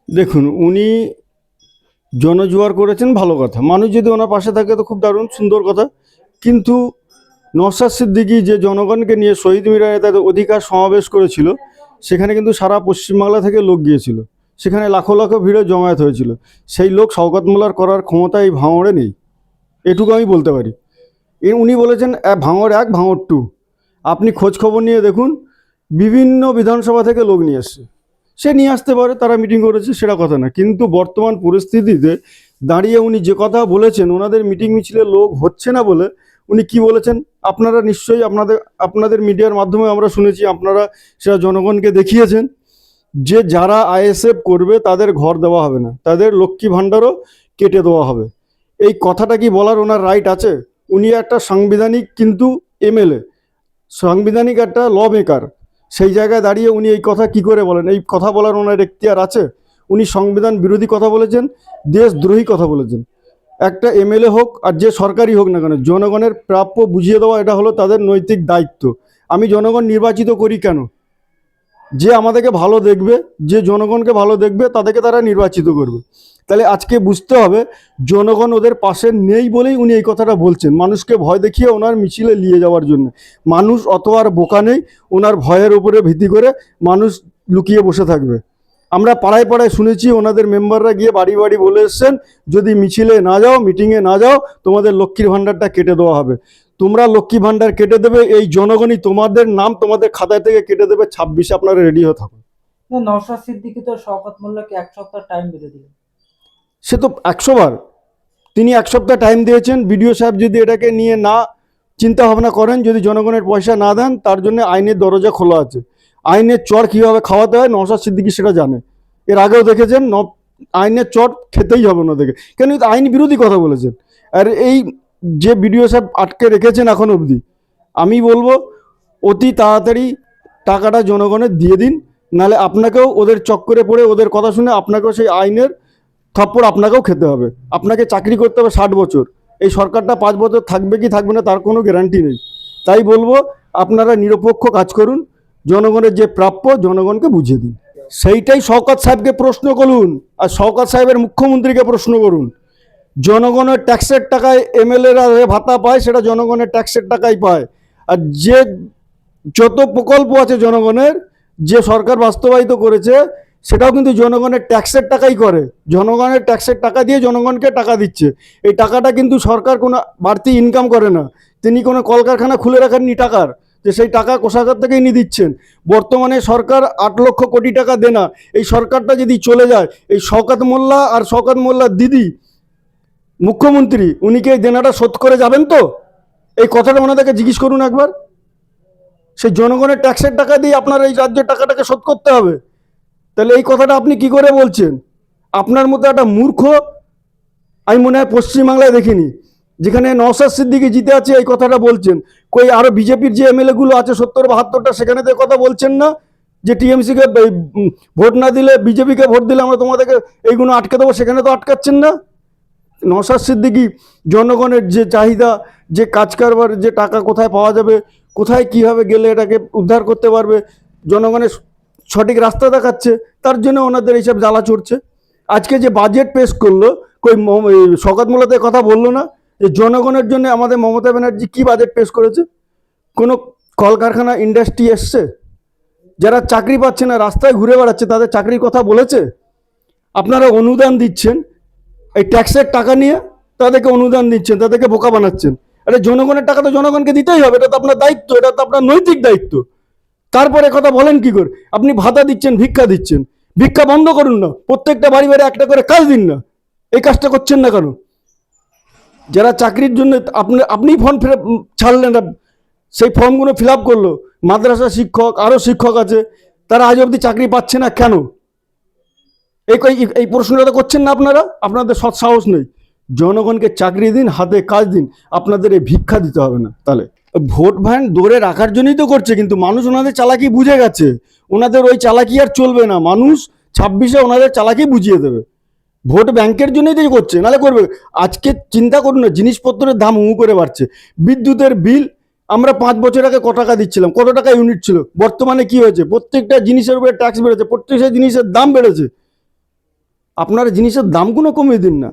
দেখুন, উনি জনজোয়ার করেছেন, ভালো কথা। মানুষ যদি ওনার পাশে থাকে তো খুব দারুণ সুন্দর কথা। কিন্তু নওশাদ সিদ্দিকী যে জনগণকে নিয়ে শহীদ মিনারে তাদের অধিকার সমাবেশ করেছিল, সেখানে কিন্তু সারা পশ্চিমবাংলা থেকে লোক গিয়েছিল। সেখানে লাখো লাখো ভিড়ে জমায়েত হয়েছিল। সেই লোক শওকত মোল্লার করার ক্ষমতা এই ভাঙড়ে নেই, এটুকু আমি বলতে পারি। উনি বলেছেন ভাঙড় এক, ভাঙড় টু। আপনি খোঁজ খবর নিয়ে দেখুন, বিভিন্ন বিধানসভা থেকে লোক নিয়ে আসছে। সে নিয়ে আসতে পারে, তারা মিটিং করেছে, সেটা কথা না। কিন্তু বর্তমান পরিস্থিতিতে দাঁড়িয়ে উনি যে কথা বলেছেন, ওনাদের মিটিং মিছিলে লোক হচ্ছে না বলে উনি কি বলেছেন আপনারা নিশ্চয়ই আপনাদের মিডিয়ার মাধ্যমে আমরা শুনেছি, আপনারা সেটা জনগণকে দেখিয়েছেন যে যারা আইএসএফ করবে তাদের ঘর দেওয়া হবে না, তাদের লক্ষ্মী ভাণ্ডারও কেটে দেওয়া হবে। এই কথাটা কি বলার ওনার রাইট আছে? উনি একটা সাংবিধানিক কিন্তু এমএলএ, সাংবিধানিক একটা ল মেকার। সেই জায়গায় দাঁড়িয়ে উনি এই কথা কি করে বলেন? এই কথা বলার ওনার এখতিয়ার আছে? উনি সংবিধান বিরোধী কথা বলেছেন, দেশদ্রোহী কথা বলেছেন। একটা এমএলএ হোক আর যে সরকারি হোক না কেন, জনগণের প্রাপ্য বুঝিয়ে দেওয়া এটা হলো তাদের নৈতিক দায়িত্ব। আমি জনগণ নির্বাচিত করি কেন? যে আমাদেরকে ভালো দেখবে, যে জনগণকে ভালো দেখবে, তাদেরকে তারা নির্বাচিত করবে। তাহলে আজকে বুঝতে হবে জনগণ ওদের পাশে নেই বলেই উনি এই কথাটা বলছেন, মানুষকে ভয় দেখিয়ে ওনার মিছিলে নিয়ে যাওয়ার জন্য। মানুষ অত আর বোকা নেই, ওনার ভয়ের উপরে ভিত্তি করে মানুষ লুকিয়ে বসে থাকবে। আমরা পাড়ায় পাড়ায় শুনেছি ওনাদের মেম্বাররা গিয়ে বাড়ি বাড়ি বলে এসছেন, যদি মিছিলে না যাও, মিটিংয়ে না যাও, তোমাদের লক্ষ্মীর ভাণ্ডারটা কেটে দেওয়া হবে। তোমরা লক্ষ্মী ভাণ্ডার কেটে দেবে, এই জনগণই তোমাদের নাম তোমাদের খাতায় থেকে কেটে দেবে। 26-এ আপনারা রেডি হয়ে থাকুন। নওশাদ সিদ্দিকী তো শওকত মোল্লাকে 1 সপ্তাহ টাইম বেঁধে দিলেন। সে তো 100 বার তিনি 1 সপ্তাহ টাইম দিয়েছেন। বিডিও সাহেব যদি এটাকে নিয়ে না চিন্তা ভাবনা করেন, যদি জনগণের পয়সা না দেন, তার জন্য আইনের দরজা খোলা আছে। আইনের চর কীভাবে খাওয়াতে হয় নওশাদ সিদ্দিকী সেটা জানে। এর আগেও দেখেছেন, আইনের চর খেতেই হবে না দেখে, কেন? আইন বিরোধী কথা বলেছেন। আর এই যে বিডিও সাহেব আটকে রেখেছেন এখন অবধি, আমি বলবো অতি তাড়াতাড়ি টাকাটা জনগণের দিয়ে দিন, নাহলে আপনাকেও ওদের চক্করে পড়ে, ওদের কথা শুনে আপনাকেও সেই আইনের থাপ্পড় আপনাকেও খেতে হবে। আপনাকে চাকরি করতে হবে 60 বছর। এই সরকারটা 5 বছর থাকবে কি থাকবে না তার কোনো গ্যারান্টি নেই। তাই বলবো আপনারা নিরপেক্ষ কাজ করুন, জনগণের যে প্রাপ্য জনগণকে বুঝিয়ে দিন। সেইটাই শওকত সাহেবকে প্রশ্ন করুন, আর শওকত সাহেবের মুখ্যমন্ত্রীকে প্রশ্ন করুন। জনগণের ট্যাক্সের টাকায় এমএলএরা ভাতা পায়, সেটা জনগণের ট্যাক্সের টাকাই পায়। আর যে যত প্রকল্প আছে জনগণের, যে সরকার বাস্তবায়িত করেছে, সেটাও কিন্তু জনগণের ট্যাক্সের টাকাই করে। জনগণের ট্যাক্সের টাকা দিয়ে জনগণকে টাকা দিচ্ছে। এই টাকাটা কিন্তু সরকার কোনো বাড়তি ইনকাম করে না। তিনি কোনো কলকারখানা খুলে রাখেননি টাকার, যে সেই টাকা কোষাগার থেকেই নিয়ে দিচ্ছেন। বর্তমানে সরকার 8 লক্ষ কোটি টাকা দেনা। এই সরকারটা যদি চলে যায়, এই শওকত মোল্লা আর শওকত মোল্লার দিদি মুখ্যমন্ত্রী, উনি কি এই দেনাটা শোধ করে যাবেন তো? এই কথাটা ওনাদেরকে জিজ্ঞেস করুন একবার। সেই জনগণের ট্যাক্সের টাকা দিয়ে আপনার এই রাজ্যের টাকাটাকে শোধ করতে হবে। তাহলে এই কথাটা আপনি কি করে বলছেন? আপনার মতো একটা মূর্খ আমি মনে হয় পশ্চিমবাংলায় দেখিনি, যেখানে নওশাদ সিদ্দিকী জিতে আছে এই কথাটা বলছেন। কই আরো বিজেপির যে এমএলএ গুলো আছে 70-72টা, সেখানে তো কথা বলছেন না যে টিএমসিকে ভোট না দিলে, বিজেপিকে ভোট দিলে আমরা তোমাদেরকে এইগুলো আটকে দেবো, সেখানে তো আটকাচ্ছেন না। নওশাদ সিদ্দিকী জনগণের যে চাহিদা, যে কাজ কারবার, যে টাকা কোথায় পাওয়া যাবে, কোথায় কিভাবে গেলে এটাকে উদ্ধার করতে পারবে, জনগণের সঠিক রাস্তা দেখাচ্ছে, তার জন্য ওনাদের এইসব জ্বালা চড়ছে। আজকে যে বাজেট পেশ করলো, কই শওকত মোল্লাদের কথা বললো না যে জনগণের জন্য আমাদের মমতা ব্যানার্জি কি বাজেট পেশ করেছে? কোনো কলকারখানা, ইন্ডাস্ট্রি এসছে? যারা চাকরি পাচ্ছে না, রাস্তায় ঘুরে বেড়াচ্ছে, তাদের চাকরির কথা বলেছে? আপনারা অনুদান দিচ্ছেন, এই ট্যাক্সের টাকা নিয়ে তাদেরকে অনুদান দিচ্ছেন, তাদেরকে বোকা বানাচ্ছেন। আরে জনগণের টাকা তো জনগণকে দিতেই হবে, এটা তো আপনার দায়িত্ব, এটা তো আপনার নৈতিক দায়িত্ব। তারপরে কথা বলেন কি করে? আপনি ভাতা দিচ্ছেন, ভিক্ষা দিচ্ছেন। ভিক্ষা বন্ধ করুন না, প্রত্যেকটা বাড়ি বাড়ি একটা করে কাজ দিন না। এই কাজটা করছেন না কেন? যারা চাকরির জন্য আপনি ফর্ম ছাড়লেন না, সেই ফর্মগুলো ফিল আপ করলো, মাদ্রাসা শিক্ষক, আরও শিক্ষক আছে, তারা আজ অবধি চাকরি পাচ্ছে না কেন? এই এই প্রশ্নটা তো করছেন না আপনারা। আপনাদের সৎ সাহস নেই। জনগণকে চাকরি দিন, হাতে কাজ দিন, আপনাদের এই ভিক্ষা দিতে হবে না। তাহলে ভোট ব্যাংক ধরে রাখার জন্যই তো করছে, কিন্তু মানুষ ওনাদের চালাকি বুঝে গেছে। ওনাদের ওই চালাকি আর চলবে না। মানুষ 26-এ ওনাদের চালাকি বুঝিয়ে দেবে। ভোট ব্যাংকের জন্যই তো করছে, নাহলে করবে? আজকে চিন্তা করুন না, জিনিসপত্রের দাম হু করে বাড়ছে। বিদ্যুতের বিল আমরা 5 বছর আগে কত টাকা দিচ্ছিলাম, কত টাকা ইউনিট ছিল? বর্তমানে কি হয়েছে? প্রত্যেকটা জিনিসের উপরে ট্যাক্স বেড়েছে, প্রত্যেকটা জিনিসের দাম বেড়েছে। আপনারা জিনিসের দামগুলো কমিয়ে দিন না,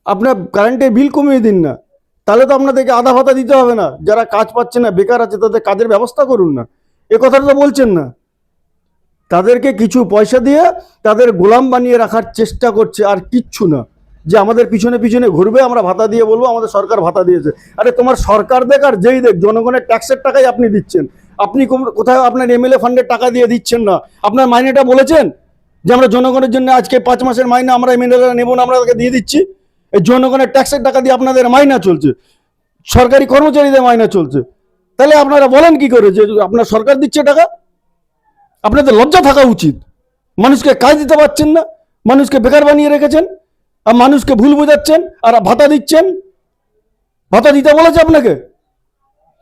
আপনার কারেন্টের বিল কমিয়ে দিন না, তাহলে তো আপনাদেরকে আধা ভাতা দিতে হবে না। যারা কাজ পাচ্ছে না, বেকার আছে, তাদের কাজের ব্যবস্থা করুন না। এ কথাটা তো বলছেন না। তাদেরকে কিছু পয়সা দিয়ে তাদের গোলাম বানিয়ে রাখার চেষ্টা করছে, আর কিচ্ছু না। যে আমাদের পিছনে পিছনে ঘুরবে, আমরা ভাতা দিয়ে বলবো আমাদের সরকার ভাতা দিয়েছে। আরে তোমার সরকার দেখ আর যেই দেখ, জনগণের ট্যাক্সের টাকাই আপনি দিচ্ছেন। আপনি কোথাও আপনার এমএলএ ফান্ডের টাকা দিয়ে দিচ্ছেন না। আপনার মাইনেটা বলেছেন যে আমরা জনগণের জন্য আজকে 5 মাসের মাইনে আমরা এমএলএরা নেব না, আমরা তাকে দিয়ে দিচ্ছি। এই জনগণের ট্যাক্সের টাকা দিয়ে আপনাদের মাইনা চলছে, সরকারি কর্মচারীদের মাইনা চলছে। তাহলে আপনারা বলেন কি করে যে আপনার সরকার দিচ্ছে টাকা? আপনাদের লজ্জা থাকা উচিত। মানুষকে কাজ দিতে পারছেন না, মানুষকে বেকার বানিয়ে রেখেছেন, আর মানুষকে ভুল বোঝাচ্ছেন, আর ভাতা দিচ্ছেন। ভাতা দিতে বলেছে আপনাকে,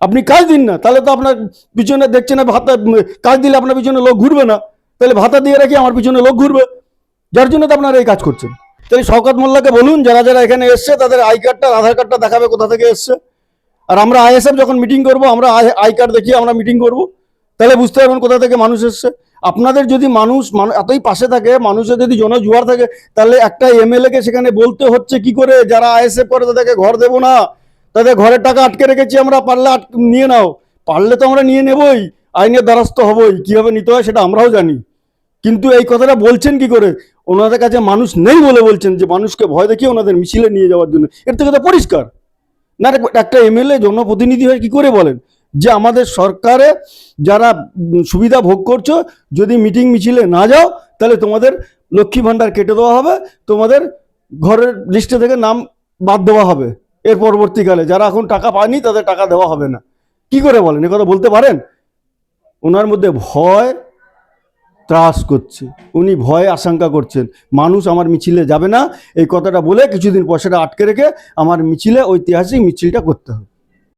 আপনি কাজ দিন না, তাহলে তো আপনার পিছনে দেখছেন না ভাতা, কাজ দিলে আপনার পিছনে লোক ঘুরবে না, তাহলে ভাতা দিয়ে রাখি আমার পিছনে লোক ঘুরবে, যার জন্য তো আপনারা এই কাজ করছেন। তাই শওকত মোল্লাকে বলুন, যারা যারা এখানে এসছে তাদের আই কার্ডটা, আধার কার্ডটা দেখাবে কোথা থেকে এসছে। আর আমরা আইএসএফ যখন মিটিং করব, আমরা আই কার্ড দেখিয়ে আমরা মিটিং করব, তাহলে বুঝতে পারবেন কোথা থেকে মানুষ এসছে। আপনাদের যদি মানুষ এতই পাশে থাকে, মানুষের যদি জনজোয়ার থাকে, তাহলে একটা এমএলএ কে সেখানে বলতে হচ্ছে কি করে, যারা আইএসএফ করে তাদেরকে ঘর দেবো না, তাদের ঘরের টাকা আটকে রেখেছি আমরা, পারলে নিয়ে নাও। পারলে তো আমরা নিয়ে নেবই, আইনের দ্বারস্থ হবই, কিভাবে নিতে হয় সেটা আমরাও জানি। কিন্তু এই কথাটা বলছেন কি করে? ওনাদের কাছে মানুষ নেই বলে বলছেন, যে মানুষকে ভয় দেখিয়ে ওনাদের মিছিলে নিয়ে যাওয়ার জন্য। এর থেকে তো পরিষ্কার না। একটা এমএলএ জনপ্রতিনিধি হয়ে কি করে বলেন যে আমাদের সরকারে যারা সুবিধা ভোগ করছো, যদি মিটিং মিছিলে না যাও তাহলে তোমাদের লক্ষ্মী ভাণ্ডার কেটে দেওয়া হবে, তোমাদের ঘরের লিস্টে থেকে নাম বাদ দেওয়া হবে, এর পরবর্তীকালে যারা এখন টাকা পায়নি তাদের টাকা দেওয়া হবে না। কি করে বলেন? এ কথা বলতে পারেন? ওনার মধ্যে ভয় ত্রাস করছে, উনি ভয়ে আশঙ্কা করছেন মানুষ আমার মিছিলে যাবে না, এই কথাটা বলে কিছুদিন পয়সাটা আটকে রেখে আমার মিছিলে, ঐতিহাসিক মিছিলটা করতে হবে।